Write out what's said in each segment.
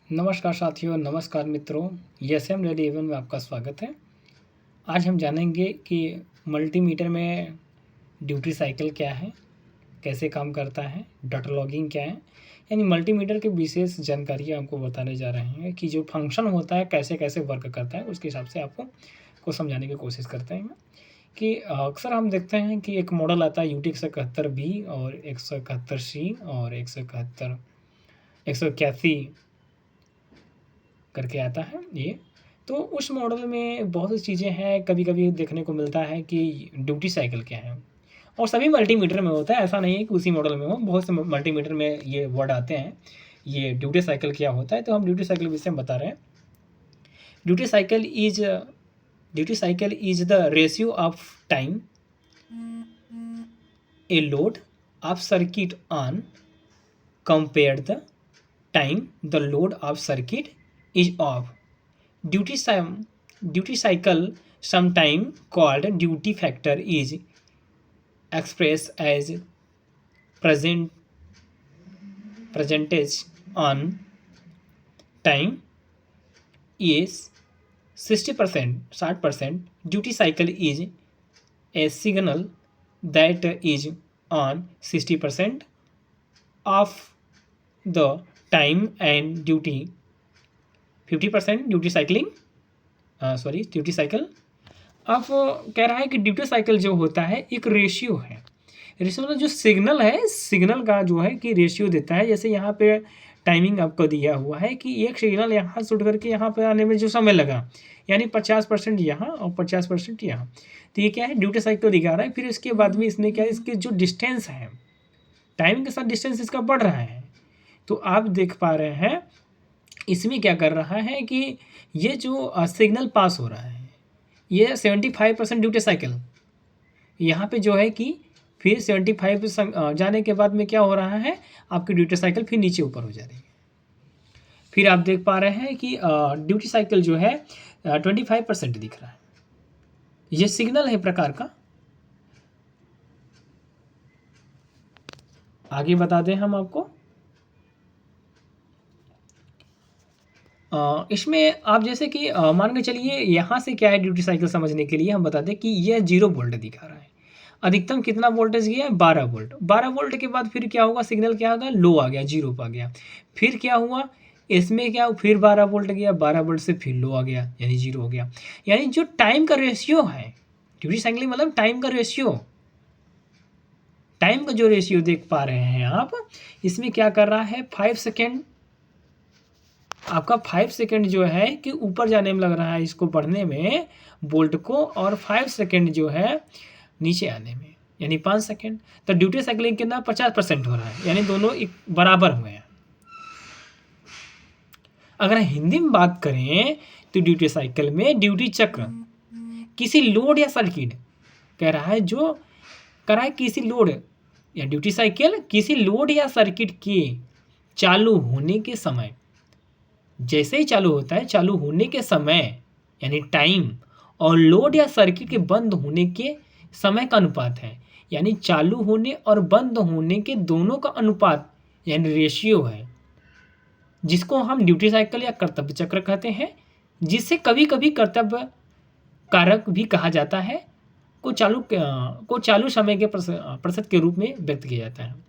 नमस्कार साथियों, नमस्कार मित्रों। एम रेडी इवन में आपका स्वागत है। आज हम जानेंगे कि मल्टीमीटर में ड्यूटी साइकिल क्या है, कैसे काम करता है, डाटा लॉगिंग क्या है, यानी मल्टीमीटर की विशेष जानकारियाँ आपको बताने जा रहे हैं कि जो फंक्शन होता है कैसे कैसे वर्क करता है। उसके हिसाब से आपको को समझाने की कोशिश करते हैं कि अक्सर हम देखते हैं कि एक मॉडल आता है UT 171B और 171C और 181 करके आता है ये। तो उस मॉडल में बहुत सी चीज़ें हैं, कभी-कभी देखने को मिलता है कि ड्यूटी साइकिल क्या है, और सभी मल्टीमीटर में होता है, ऐसा नहीं है कि उसी मॉडल में हो। बहुत से मल्टीमीटर में ये वर्ड आते हैं, ये ड्यूटी साइकिल क्या होता है। तो हम ड्यूटी साइकिल विषय में बता रहे हैं। Duty cycle is the ratio of time a load of circuit on compare the time the load of circuit is off. Duty cycle, sometime called duty factor, is expressed as percentage on time is 60%, 60%. Duty cycle is a signal that is on 60% of the time and duty 50% duty cycle. अब कह रहा है कि duty cycle जो होता है एक ratio है। रेशियो मतलब जो सिग्नल है, सिग्नल का जो है कि रेशियो देता है। जैसे यहाँ पे टाइमिंग आपको दिया हुआ है कि एक सिग्नल यहाँ से उठ करके यहाँ पे आने में जो समय लगा, यानी 50% यहाँ और 50% यहाँ। तो ये क्या है, ड्यूटी साइकिल दिखा रहा है। फिर इसके बाद में इसने क्या, इसके जो डिस्टेंस है, टाइम के साथ डिस्टेंस इसका बढ़ रहा है। तो आप देख पा रहे हैं इसमें क्या कर रहा है कि ये जो सिग्नल पास हो रहा है, ये 75% ड्यूटी साइकिल यहाँ पे जो है कि फिर 75 जाने के बाद में क्या हो रहा है, आपकी ड्यूटी साइकिल फिर नीचे ऊपर हो जा रही है। फिर आप देख पा रहे हैं कि ड्यूटी साइकिल जो है 25% दिख रहा है। ये सिग्नल है प्रकार का। आगे बता दें हम आपको, इसमें आप जैसे कि मान के चलिए यहाँ से क्या है, ड्यूटी साइकिल समझने के लिए हम बता दें कि यह 0 वोल्ट दिखा रहा है। अधिकतम कितना वोल्टेज गया है, 12 वोल्ट। 12 वोल्ट के बाद फिर क्या होगा, सिग्नल क्या होगा, लो आ गया, 0 पर आ गया। फिर क्या हुआ, इसमें क्या, फिर 12 वोल्ट गया, 12 वोल्ट से फिर लो आ गया, यानी 0 हो गया। यानी जो टाइम का रेशियो है, ड्यूटी साइकिल मतलब टाइम का रेशियो, टाइम का जो रेशियो देख पा रहे हैं आप, इसमें क्या कर रहा है, 5 सेकेंड आपका 5 सेकेंड जो है कि ऊपर जाने में लग रहा है, इसको बढ़ने में बोल्ट को, और 5 सेकेंड जो है नीचे आने में, यानी 5 सेकेंड। तो ड्यूटी साइकिलिंग कितना 50% हो रहा है, यानी दोनों एक बराबर हुए हैं। अगर हिंदी में बात करें तो ड्यूटी साइकिल में ड्यूटी चक्र किसी लोड या सर्किट, कह रहा है जो कह रहा है किसी लोड या ड्यूटी साइकिल किसी लोड या सर्किट के चालू होने के समय, जैसे ही चालू होता है, चालू होने के समय यानी टाइम, और लोड या सर्किट के बंद होने के समय का अनुपात है, यानी चालू होने और बंद होने के दोनों का अनुपात यानी रेशियो है, जिसको हम ड्यूटी साइकिल या कर्तव्य चक्र कहते हैं। जिससे कभी कभी कर्तव्य कारक भी कहा जाता है, को चालू समय के प्रतिशत के रूप में व्यक्त किया जाता है।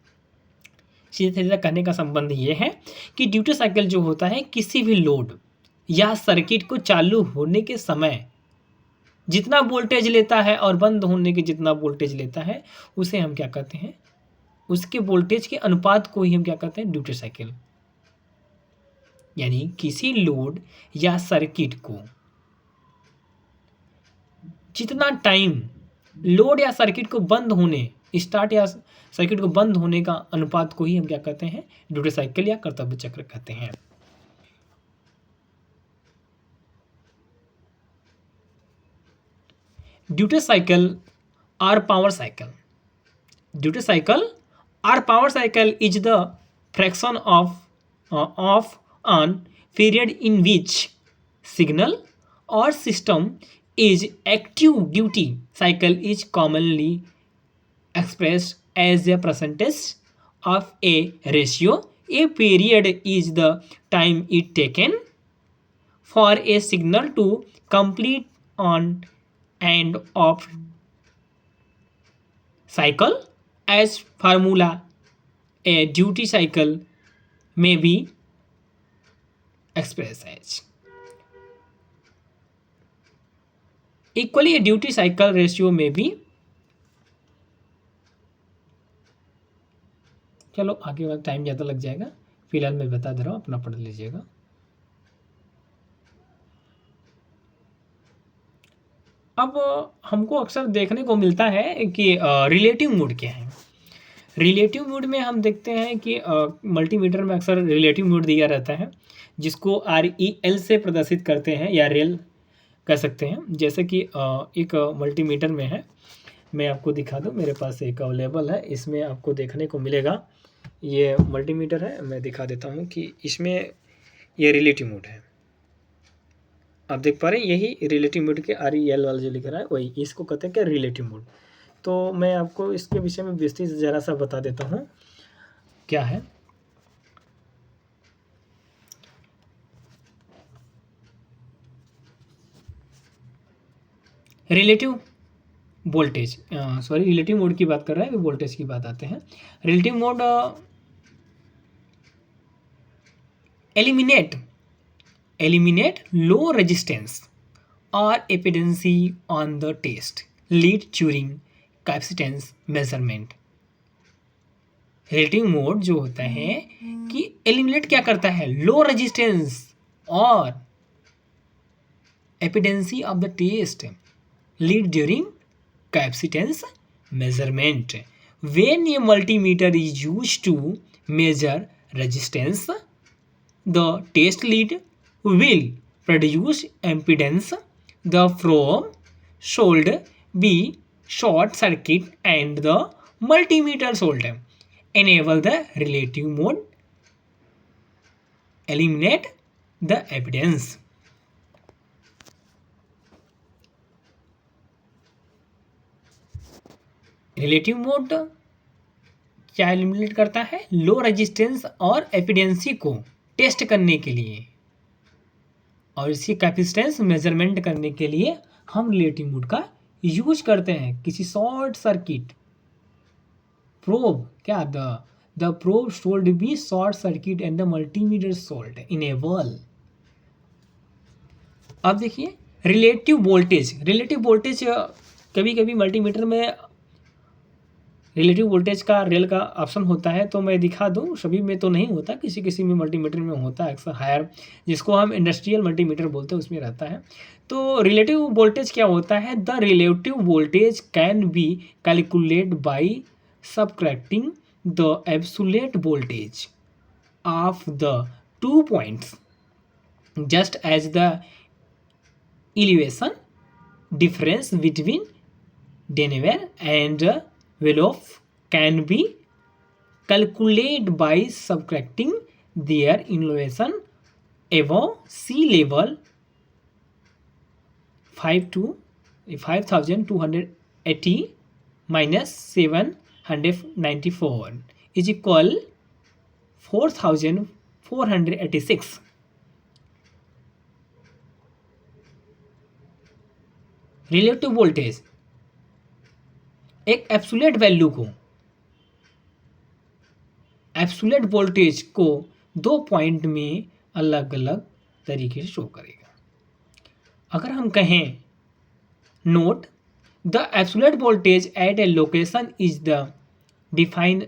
सीधे सीधा कहने का संबंध ये है कि ड्यूटी साइकिल जो होता है किसी भी लोड या सर्किट को चालू होने के समय जितना वोल्टेज लेता है और बंद होने के जितना वोल्टेज लेता है, उसे हम क्या कहते हैं, उसके वोल्टेज के अनुपात को ही हम क्या कहते हैं, ड्यूटी साइकिल। यानी किसी लोड या सर्किट को जितना टाइम लोड या सर्किट को बंद होने, स्टार्ट या सर्किट को बंद होने का अनुपात को ही हम क्या कहते हैं, ड्यूटी साइकिल या कर्तव्य चक्र कहते हैं। ड्यूटी साइकिल और पावर साइकिल। ड्यूटी साइकिल और power cycle is the fraction of on period in which signal और system is active. Duty cycle is commonly expressed as a percentage of a ratio A period is the time it taken for a signal to complete on and off cycle. As formula, a duty cycle may be expressed as equally a duty cycle ratio may be। चलो आगे वाला time ज़्यादा लग जाएगा, फिलहाल मैं बता दे रहा हूँ, अपना पढ़ लीजिएगा। अब हमको अक्सर देखने को मिलता है कि रिलेटिव मोड क्या है। रिलेटिव मोड में हम देखते हैं कि मल्टीमीटर में अक्सर रिलेटिव मोड दिया रहता है, जिसको REL से प्रदर्शित करते हैं या रेल कह सकते हैं। जैसे कि एक मल्टीमीटर में है, मैं आपको दिखा दूं, मेरे पास एक अवेलेबल है, इसमें आपको देखने को मिलेगा। ये मल्टीमीटर है, मैं दिखा देता हूं कि इसमें ये रिलेटिव मोड है, आप देख पा रहे हैं, यही रिलेटिव मोड के REL वाला जो लिख रहा है वही, इसको कहते हैं क्या, रिलेटिव मोड। तो मैं आपको इसके विषय में विस्तृत ज़रा सा बता देता हूँ क्या है। Relative voltage, sorry relative mode की बात कर रहे हैं, अभी वोल्टेज की बात आते हैं। Relative mode eliminate low resistance or impedance on the test lead during capacitance measurement। Relative mode जो होता है कि एलिमिनेट क्या करता है, लो रेजिस्टेंस और impedance of the test lead during capacitance measurement. When a multimeter is used to measure resistance, the test lead will produce impedance. The probe should be short circuit and the multimeter should enable the relative mode, eliminate the impedance। Relative mode क्या eliminate करता है, low resistance और एपिडेंसी को test करने के लिए और इसकी कैपेसिटेंस मेजरमेंट करने के लिए हम रिलेटिव मोड का यूज करते हैं। किसी शॉर्ट सर्किट प्रोब, क्या the probe should be short circuit and the multimeter should enable. अब देखिए रिलेटिव वोल्टेज कभी कभी मल्टीमीटर में रिलेटिव वोल्टेज का रेल का ऑप्शन होता है, तो मैं दिखा दूं, सभी में तो नहीं होता, किसी किसी में मल्टीमीटर में होता है अक्सर हायर, जिसको हम इंडस्ट्रियल मल्टीमीटर बोलते हैं, उसमें रहता है। तो रिलेटिव वोल्टेज क्या होता है, the relative voltage can be calculate by subtracting the absolute voltage of the 2 points just as the elevation difference between Denver and Wolof can be calculated by subtracting their elevation above sea level 5280 minus 794 is equal 4486। Relative voltage एक absolute value को, absolute voltage को 2 point में अलग अलग तरीके से show करेगा। अगर हम कहें note the absolute voltage at a location is the defined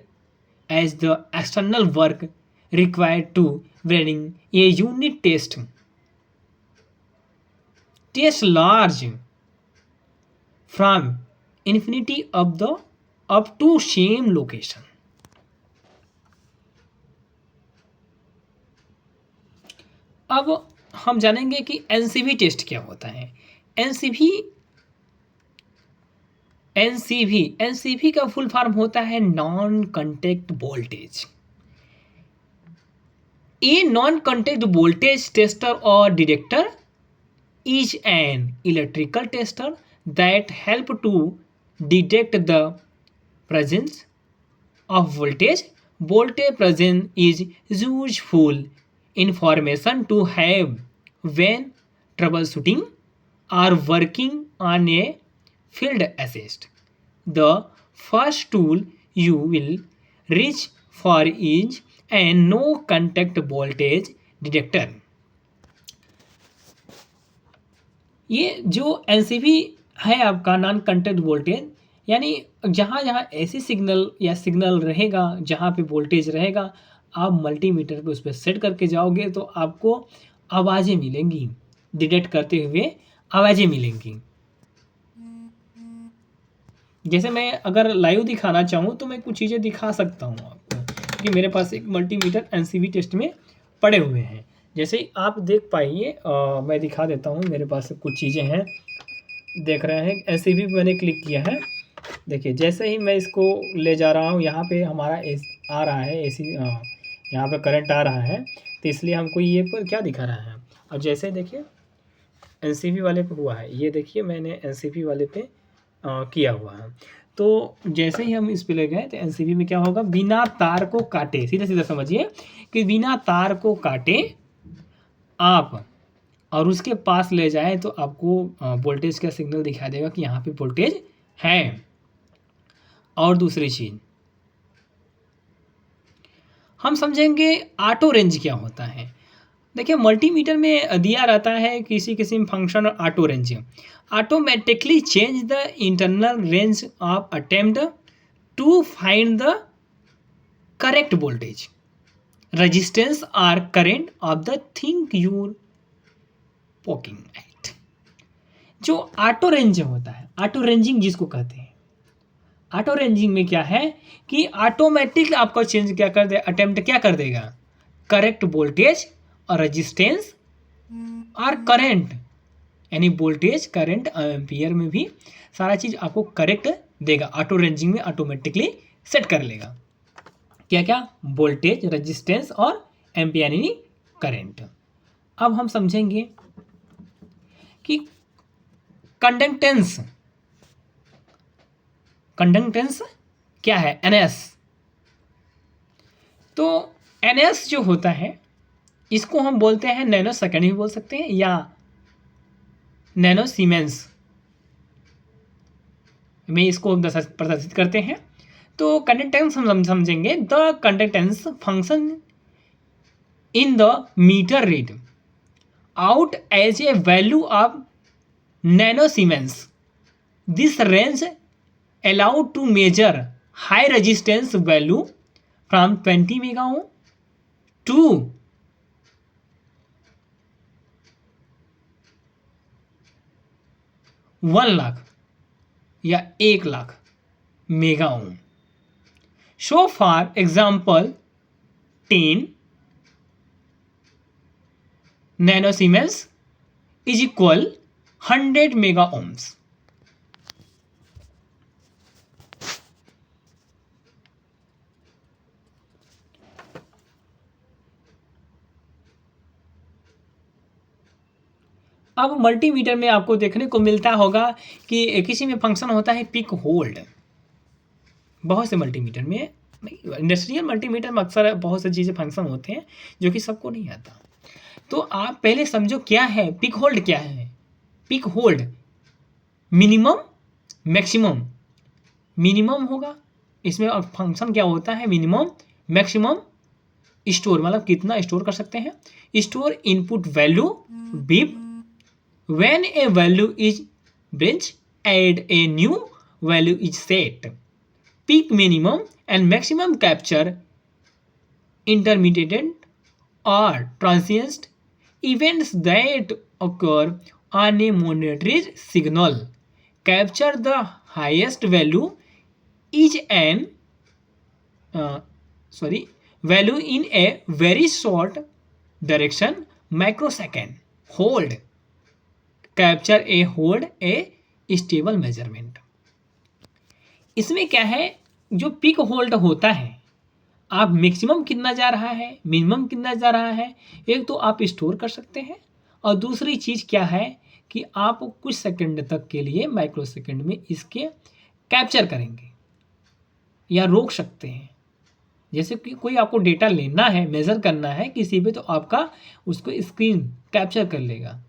as the external work required to running a unit test large from infinity up to same location। अब हम जानेंगे कि एनसीवी टेस्ट क्या होता है। एनसीवी का फुल फॉर्म होता है non contact voltage. A non contact voltage tester और detector is an electrical tester that help to detect the presence of voltage Voltage presence is useful information to have when troubleshooting or working on a field assist. The first tool you will reach for is a no contact voltage detector. ये जो NCV है आपका non contact voltage, यानी जहाँ जहाँ ऐसी signal या signal रहेगा जहाँ पे वोल्टेज रहेगा, आप मल्टीमीटर पे उस पर सेट करके जाओगे तो आपको आवाज़ें मिलेंगी, डिटेक्ट करते हुए आवाज़ें मिलेंगी। जैसे मैं अगर लाइव दिखाना चाहूँ तो मैं कुछ चीज़ें दिखा सकता हूँ आपको, कि मेरे पास एक मल्टीमीटर एनसीवी टेस्ट में पड़े हुए हैं। जैसे ही आप देख पाइए, मैं दिखा देता हूँ, मेरे पास कुछ चीज़ें हैं, देख रहे हैं एनसीवी पे मैंने क्लिक किया है। देखिए जैसे ही मैं इसको ले जा रहा हूँ, यहाँ पे हमारा आ रहा है एसी, यहाँ पे करंट आ रहा है, तो इसलिए हमको ये पर क्या दिखा रहा है। और जैसे देखिए एनसीवी वाले पे हुआ है, ये देखिए मैंने एनसीवी वाले पे किया हुआ है। तो जैसे ही हम इस पे ले गए तो एनसीवी में क्या होगा, बिना तार को काटे, सीधा सीधा समझिए कि बिना तार को काटे आप और उसके पास ले जाए तो आपको वोल्टेज का सिग्नल दिखा देगा कि यहाँ पे वोल्टेज है। और दूसरी चीज हम समझेंगे ऑटो रेंज क्या होता है। देखिए मल्टीमीटर में दिया रहता है किसी किसी function auto range, automatically change the internal range of attempt to find the correct voltage, resistance और current of the thing you're poking at. जो ऑटो रेंज होता है, ऑटो रेंजिंग जिसको कहते हैं, ऑटो रेंजिंग में क्या है कि ऑटोमेटिक आपको चेंज क्या कर दे, अटेम्प्ट क्या कर देगा, करेक्ट वोल्टेज और रेजिस्टेंस और करंट, यानी वोल्टेज करंट एम्पियर में भी सारा चीज आपको करेक्ट देगा। ऑटो रेंजिंग में ऑटोमेटिकली सेट कर लेगा क्या क्या, वोल्टेज, रेजिस्टेंस और एम्पियर यानी करंट। अब हम समझेंगे कि कंडक्टेंस, कंडक्टेंस क्या है, एनएस। तो एनएस जो होता है इसको हम बोलते हैं नैनो सेकेंड भी बोल सकते हैं या नैनो सीमेंस में इसको प्रदर्शित करते हैं। तो कंडक्टेंस हम समझेंगे, the conductance function in the meter read out as a value of nano siemens. This range allowed to measure high resistance value from 20 mega ohm to 1 lakh या 1 lakh mega ohm. So for example 10 nano siemens is equal 100 mega ohms। अब multimeter में आपको देखने को मिलता होगा कि किसी में फंक्शन होता है पिक होल्ड। बहुत से मल्टीमीटर में, इंडस्ट्रियल मल्टीमीटर में अक्सर बहुत से चीज़ें फंक्शन होते हैं जो कि सबको नहीं आता। तो आप पहले समझो क्या है पिक होल्ड, क्या है peak hold. Minimum maximum, minimum होगा इसमें, और फंक्शन क्या होता है मिनिमम मैक्सिमम स्टोर, मतलब कितना स्टोर कर सकते हैं। Store input value beep when a value is bridge, add a new value is set. Peak, minimum and maximum capture intermittent or transient events that occur on a monitored signal. Capture the highest value is an value in a very short direction microsecond. Hold, capture A hold a stable measurement. इसमें क्या है, जो pick hold होता है, आप maximum कितना जा रहा है, मिनिमम कितना जा रहा है, एक तो आप स्टोर कर सकते हैं, और दूसरी चीज़ क्या है कि आप कुछ सेकंड तक के लिए माइक्रो सेकंड में इसके कैप्चर करेंगे या रोक सकते हैं। जैसे कि कोई आपको डेटा लेना है, मेजर करना है किसी पे, तो आपका उसको स्क्रीन कैप्चर कर लेगा,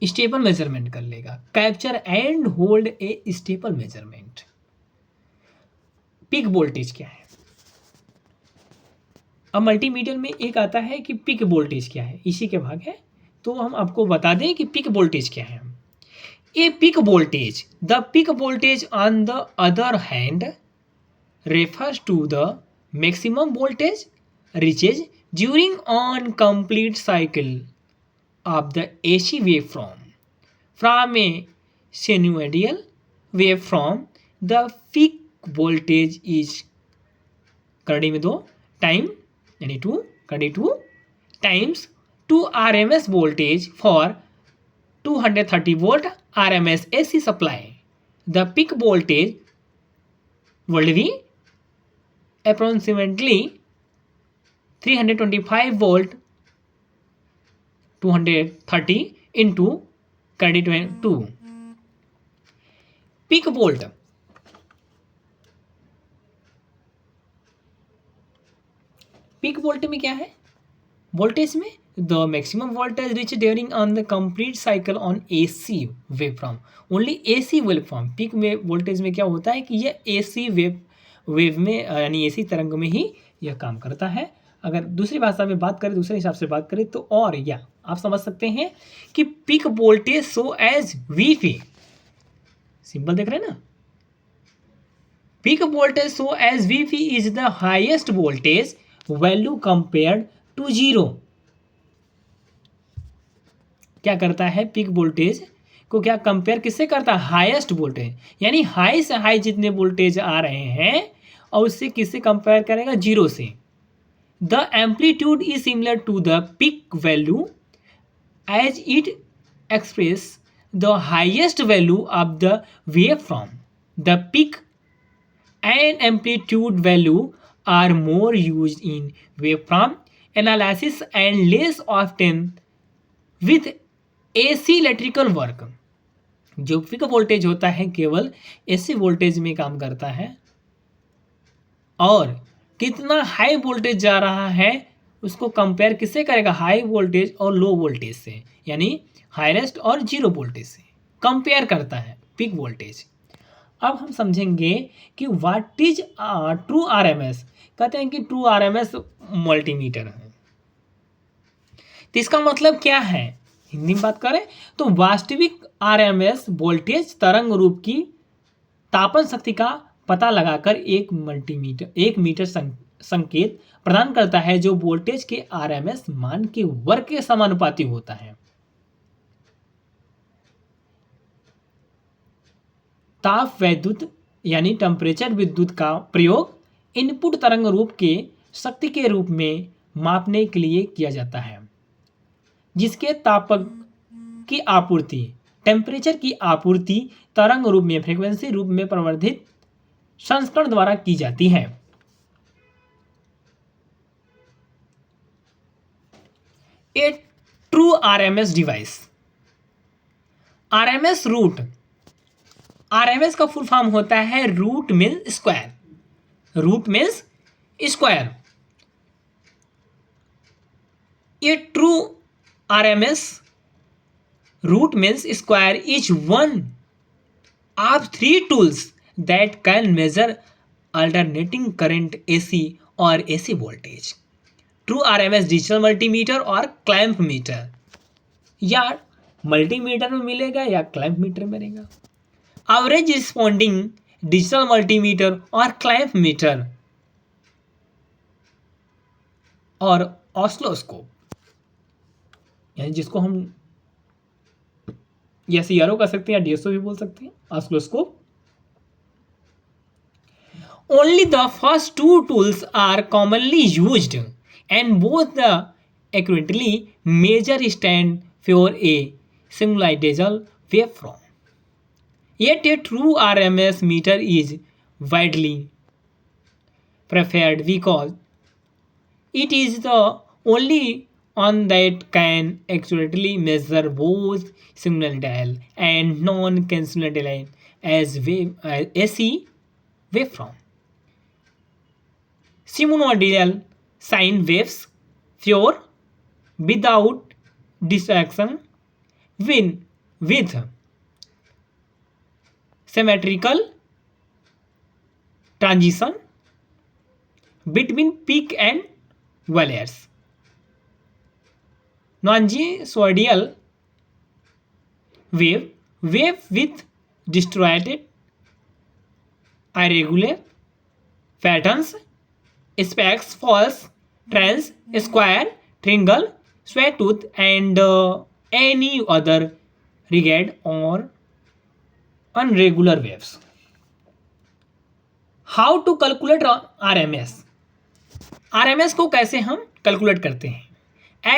स्टेबल मेजरमेंट कर लेगा। Capture and hold a stable measurement. Peak voltage क्या है? अब मल्टीमीटर में एक आता है कि पीक वोल्टेज क्या है, इसी के भाग है, तो हम आपको बता दें कि पीक वोल्टेज क्या है। A peak voltage, the peak voltage on the other hand refers to the maximum voltage reaches during on complete cycle of the AC waveform. From a sinusoidal waveform, the peak voltage is करड़ी में दो time यानी 2 करड़ी 2 times 2 RMS voltage for 230 volt RMS AC supply. The peak voltage will be approximately 325 volt 230 into credit 2 peak volt। Peak volt में क्या है? Voltage में the maximum voltage rich during on the complete cycle on AC wave form, only AC wave form. Peak में voltage में क्या होता है कि यह एसी वेव में यानी एसी तरंग में ही यह काम करता है। अगर दूसरी भाषा में बात करें, दूसरे हिसाब से बात करें तो और या आप समझ सकते हैं कि peak voltage so as VP, simple देख रहे हैं ना, peak voltage so as VP is the highest voltage value compared to zero. क्या करता है? पीक वोल्टेज को क्या कंपेयर किससे करता है? हाईएस्ट वोल्टेज, यानी हाई से हाई जितने वोल्टेज आ रहे हैं और उससे किससे कंपेयर करेगा? जीरो से। The amplitude is similar to the peak value as it express the highest value of the wave from the peak and amplitude value are more used in waveform analysis and less often with AC electrical work। जो peak voltage होता है केवल AC voltage में काम करता है, और कितना हाई वोल्टेज जा रहा है उसको कंपेयर किससे करेगा? हाई वोल्टेज और लो वोल्टेज से, यानी हाईएस्ट और जीरो वोल्टेज से कंपेयर करता है पीक वोल्टेज। अब हम समझेंगे कि व्हाट इज ट्रू आरएमएस। कहते हैं कि ट्रू आरएमएस मल्टीमीटर है, तो इसका मतलब क्या है? हिंदी में बात करें तो वास्तविक आरएमएस वोल्टेज तरंग रूप की तापन शक्ति का पता लगाकर एक मीटर संकेत प्रदान करता है जो वोल्टेज के आरएमएस मान के वर्ग के समानुपाती होता है। ताप वैद्युत यानी टेम्परेचर विद्युत का प्रयोग इनपुट तरंग रूप के शक्ति के रूप में मापने के लिए किया जाता है, जिसके तापक की आपूर्ति टेम्परेचर की आपूर्ति तरंग रूप में फ्रीक्वेंसी रूप में प्रवर्धित संस्करण द्वारा की जाती है। A true RMS device. RMS root, RMS का फुल फॉर्म होता है root means square. Root means square. A true RMS root means square is one of 3 tools that can measure alternating current AC और AC voltage. True RMS digital multimeter और clamp meter, या multimeter में मिलेगा या clamp meter में मिलेगा। Average responding digital multimeter और clamp meter और ऑस्लोस्कोप, यानी जिसको हम या सीआरओ कर सकते हैं या डीएसओ भी बोल सकते हैं, oscilloscope. Only the first 2 tools are commonly used and both the accurately measure stand for a sinusoidal waveform. Yet a true RMS meter is widely preferred because it is the only one that can accurately measure both sinusoidal and non-sinusoidal as AC waveform. sinusoidal sine waves, pure, without distraction, with symmetrical transition between peak and valleys. Non-sinusoidal wave with distorted, irregular patterns, specks, false, trans, square, triangle, sawtooth, and any other rigid or unregular waves. How to calculate RMS? RMS को कैसे हम calculate करते हैं?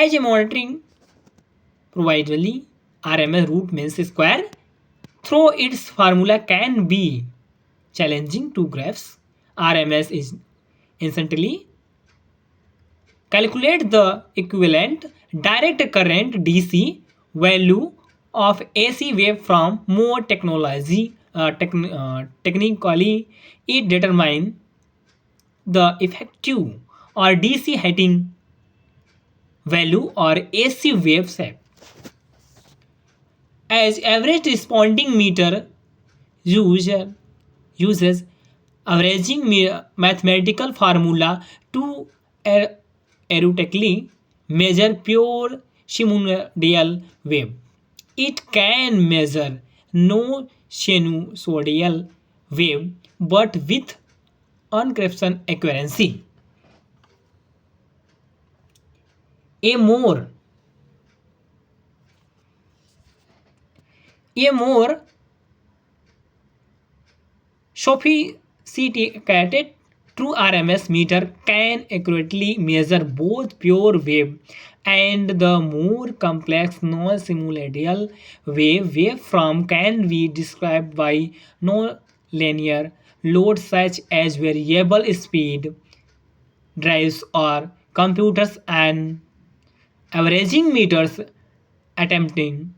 As a monitoring providedly, RMS root means square, though its formula can be challenging to grasp. RMS is instantly calculate the equivalent direct current DC value of AC wave from more technically it determine the effective or DC heating value or AC wave shape. As average responding meter uses averaging mathematical formula to erratically measure pure sinusoidal wave. It can measure no sinusoidal wave but with unencryption accuracy. A more sophisticated true RMS meter can accurately measure both pure wave and the more complex non-sinusoidal waveform can be described by non-linear loads such as variable speed drives or computers and averaging meters attempting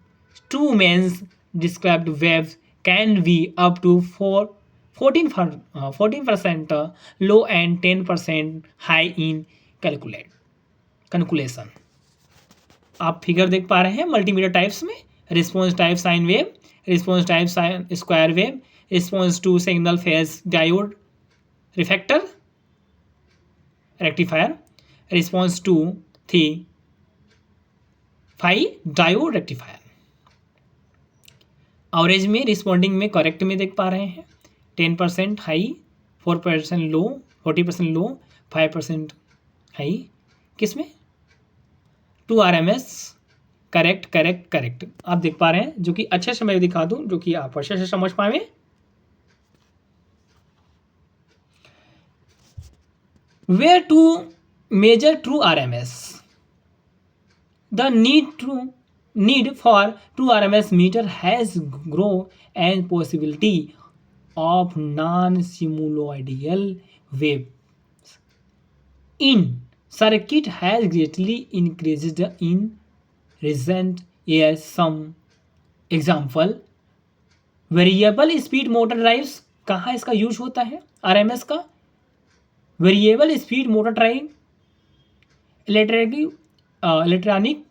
to means described waves can be up to 14% low and 10% high in calculation. आप figure देख पा रहे हैं multimeter types में response type sine wave, response type sine square wave, response to signal phase diode reflector rectifier, response to three phase diode rectifier. Average में responding में correct में देख पा रहे हैं 10% हाई, 4% लो, 40% लो, 5% हाई. किस में? टू RMS करेक्ट आप देख पा रहे हैं, जो कि अच्छे से मैं दिखा दूं जो कि आप अच्छे से समझ पाए. Where to measure true RMS? The need for true RMS meter has grown and possibility of non-sinusoidal waves in circuit has greatly increased in recent years. Some example, variable speed motor drives. कहाँ इसका use होता है RMS का? Variable speed motor drive, electronic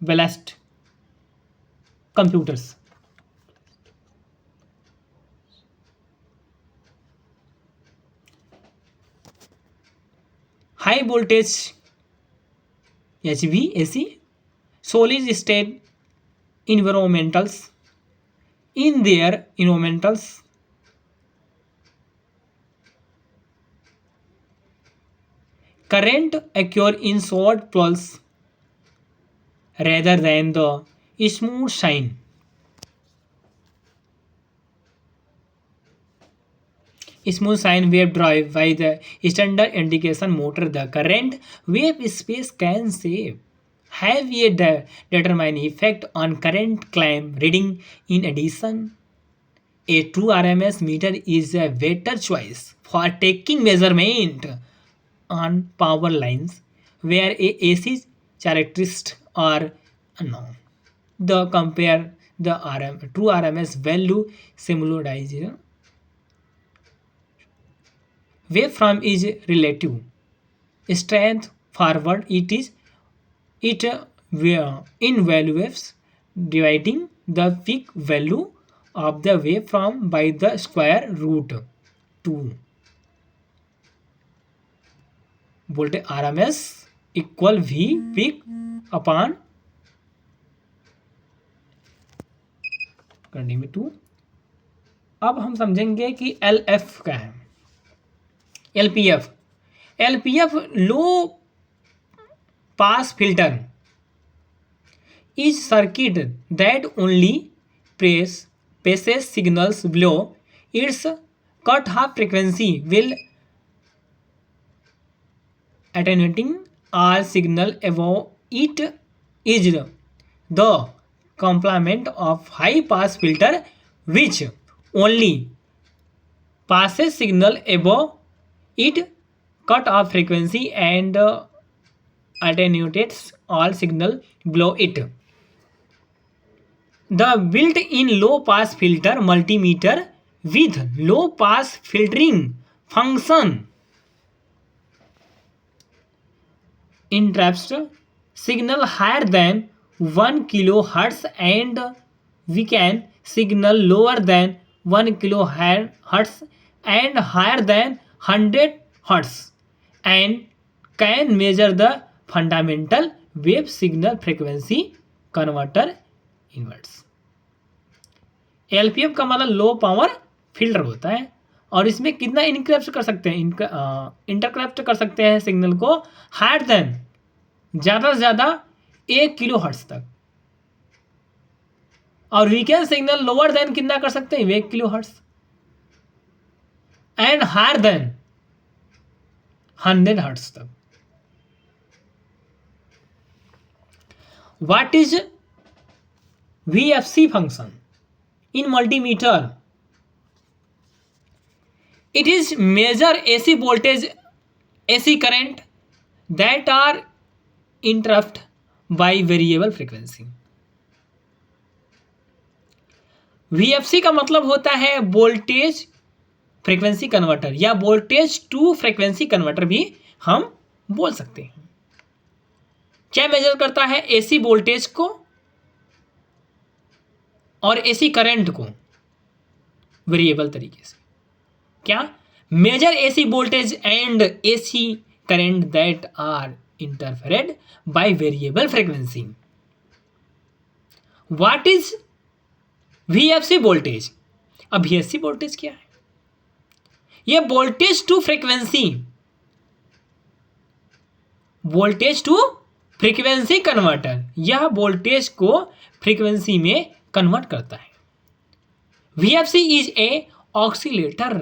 ballast computers. High voltage HVAC, solid state environmentals. In their environmentals, current occur in short pulse rather than the smooth sine. Smooth sine wave drive by the standard indication motor. The current wave space can have a determining effect on current climb reading. In addition, a true RMS meter is a better choice for taking measurement on power lines where a AC characteristics are unknown. The compare the true RMS value sinusoidal waveform is relative strength forward. It in value waves, dividing the peak value of the waveform by the square root 2 voltage RMS equal V peak upon करने में 2। अब हम समझेंगे कि LF क्या है। LPF low pass filter is circuit that only passes signals below its cut-off frequency while attenuating all signal above it is the complement of high-pass filter which only passes signal above it cut-off frequency and attenuates all signal below it. The built-in low-pass filter multimeter with low-pass filtering function interrupts signal higher than 1 kHz and weaken signal lower than 1 kHz and higher than 100 Hz and can measure the fundamental wave signal frequency converter inverts। LPF का मतलब low power filter होता है और इसमें कितना encrypt कर सकते हैं, इंटरक्रप्ट कर सकते हैं सिग्नल को हायर देन ज़्यादा से ज़्यादा 1 kHz तक और वीकेंड सिग्नल लोअर देन कितना कर सकते हैं 1 kHz and higher than 100 Hz तक। What is VFC function in multimeter? It is measure AC voltage, AC current that are interrupted by variable frequency। VFC का मतलब होता है वोल्टेज फ्रीक्वेंसी कन्वर्टर या वोल्टेज टू फ्रीक्वेंसी कन्वर्टर भी हम बोल सकते हैं। क्या मेजर करता है एसी वोल्टेज को और एसी करंट को वेरिएबल तरीके से। क्या measure AC voltage and AC current that are interfered by variable frequency. What is VFC voltage? अब VFC वोल्टेज क्या है? यह voltage to frequency, voltage to frequency converter, यह वोल्टेज को फ्रीक्वेंसी में कन्वर्ट करता है। VFC is a oscillator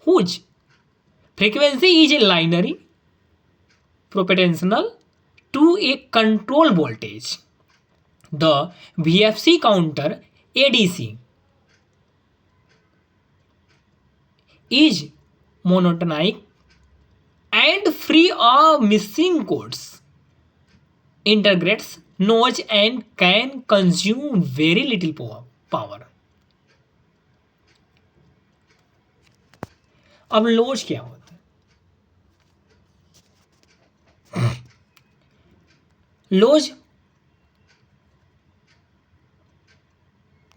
whose frequency is a linearly proportional to a control voltage. The VFC counter ADC is monotonic and free of missing codes, integrates noise and can consume very little power। अब लोज क्या होता है? लोज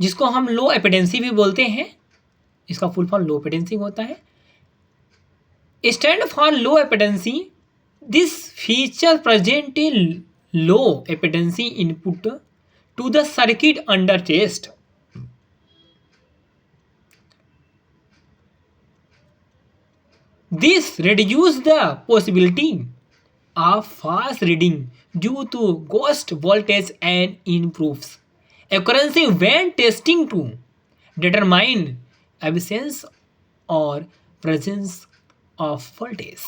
जिसको हम लो एपिडेंसी भी बोलते हैं, इसका फुल फॉर्म लो एपिडेंसी होता है। Stand for low impedance, this feature present a low impedance input to the circuit under test. This reduce the possibility of false reading due to ghost voltage and improves accuracy when testing to determine absence or presence of voltage।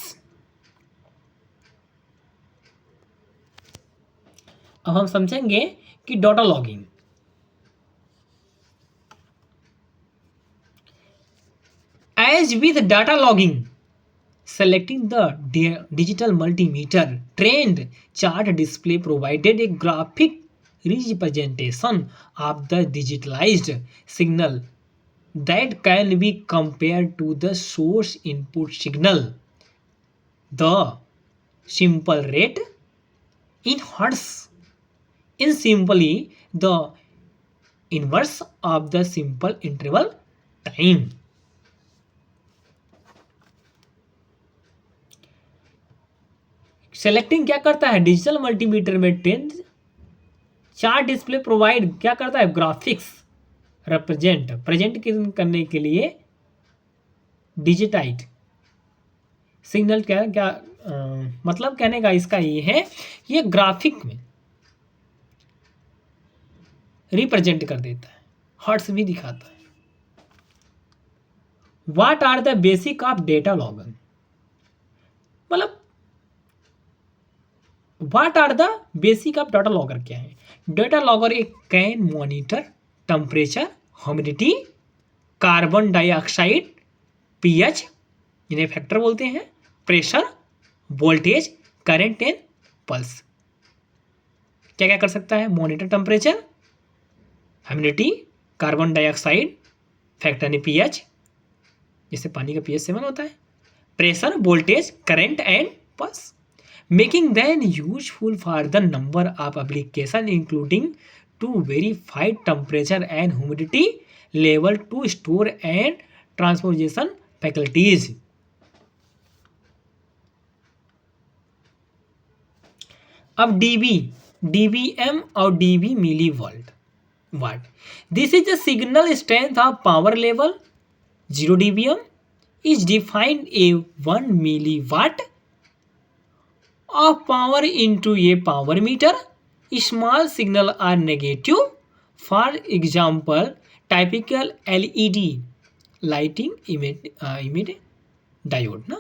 अब हम समझेंगे कि data logging. As with data logging, selecting the digital multimeter trend chart display provided a graphic representation of the digitalized signal that can be compared to the source input signal. The simple rate in hertz is simply the inverse of the simple interval time. Selecting क्या करता है digital multimeter में 10 chart display provide क्या करता है graphics represent present करने के लिए डिजिटाइट सिग्नल क्या क्या मतलब कहने का इसका ये है ये ग्राफिक में रिप्रेजेंट कर देता है हर्ट्स भी दिखाता है what are the basic of data logger मतलब what are the basic of data logger क्या है डेटा लॉगर एक can monitor temperature humidity carbon dioxide pH इन्हें फैक्टर बोलते हैं pressure voltage current and pulse क्या क्या कर सकता है monitor temperature humidity carbon dioxide factor यानी पीएच जिससे पानी का पीएच 7 होता है pressure voltage current and pulse making them useful for the number of application including to verify temperature and humidity level to store and transportation faculties. अब dB dBm और dB millivolt watt this is the signal strength of power level 0 dBm is defined a 1 milliwatt of power into a power meter small signal are negative for example typical led lighting emit diode na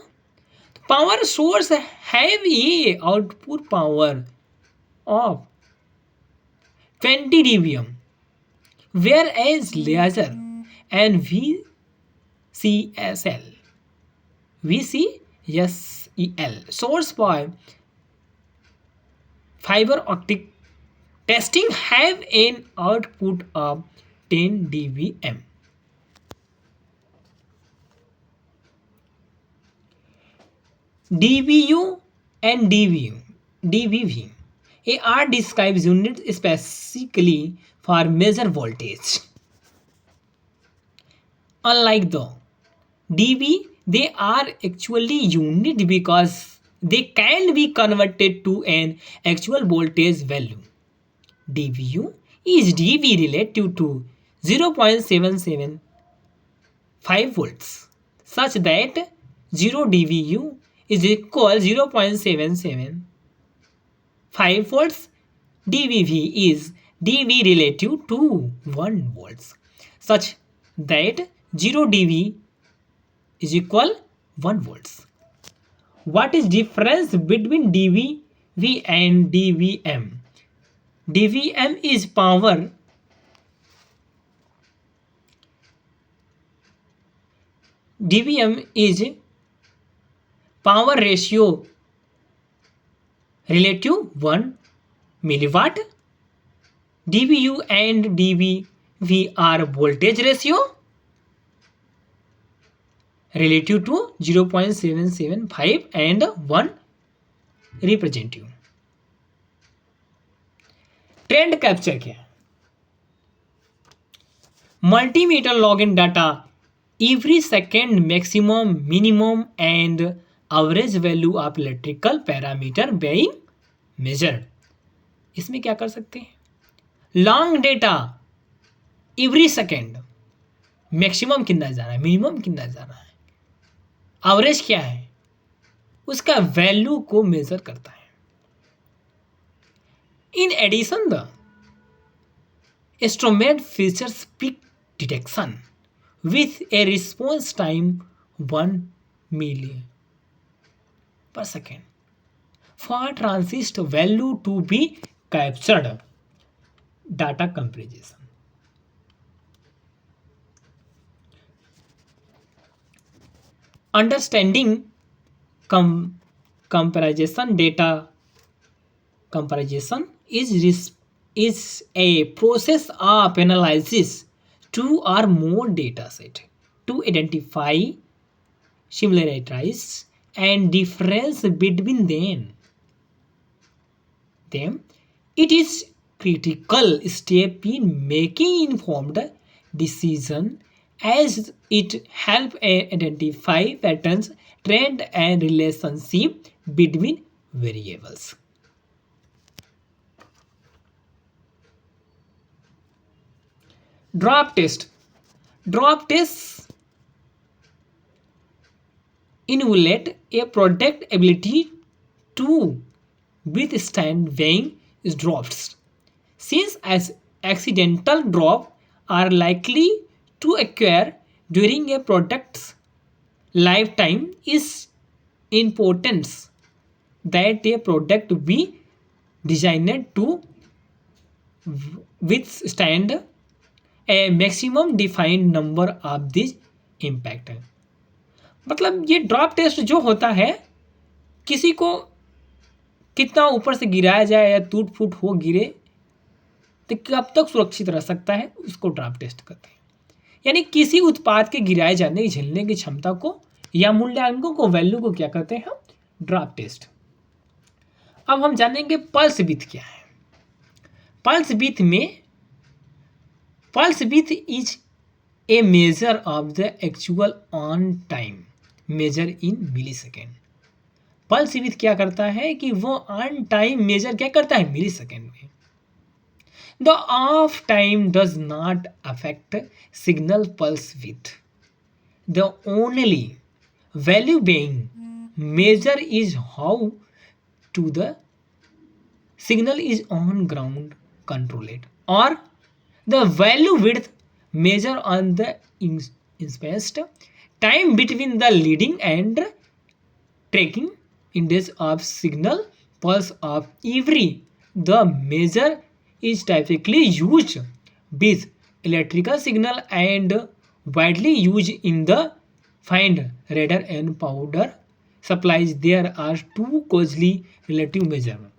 power source have a output power of 20 dBm whereas laser and VCSEL source for fiber optic testing have an output of 10 dBm. dBu and dBV are describes units specifically for measure voltage. Unlike the dB, they are actually unit because they can be converted to an actual voltage value. dBu is dB relative to 0.775 volts such that 0 dBu is equal 0.775 volts. dBV is dB relative to 1 volts such that 0 dB is equal 1 volts. What is difference between dBV and dBm? dBm is power dBm is power ratio relative 1 milliwatt. dBu and dBV are voltage ratio relative to 0.775 and 1 representative. Trend capture क्या है multimeter log in data every second maximum minimum and average value of electrical parameter being measured इसमें क्या कर सकते हैं long data every second maximum कितना जा रहा है मिनिमम कितना जा रहा है एवरेज क्या है उसका वैल्यू को मेजर करता है in addition the instrument features peak detection with a response time 1 milli per second for transient value to be captured data comparison understanding comparison data comparison is a process of analysis two or more data set to identify similarities and difference between them. It is critical step in making informed decision as it help identify patterns, trend and relationship between variables. Drop test. Drop tests evaluate a product ability to withstand weighing drops. Since as accidental drop are likely to occur during a product's lifetime, is importance that a product be designed to withstand a maximum defined number of these impact. मतलब ये drop test जो होता है, किसी को कितना ऊपर से गिराया जाए या टूट फूट हो गिरे तो कब तक सुरक्षित रह सकता है, उसको ड्रॉप टेस्ट कहते हैं। यानी किसी उत्पाद के गिराए जाने की झेलने की क्षमता को या मूल्यांकन को, वैल्यू को क्या कहते हैं, ड्रॉप टेस्ट। अब हम जानेंगे पल्स विथ क्या है। Pulse width is a measure of the actual on time measure in millisecond. Pulse width क्या करता है कि वो ऑन टाइम मेजर क्या करता है, मिलीसेकेंड में। The of time does not affect signal pulse with. The only value being measure is how to the signal is on ground controlled, or the value width measure on the spaced time between the leading and tracking index of signal pulse of every. The measure is typically used with electrical signal and widely used in the find radar and powder supplies. There are two closely relative measurements.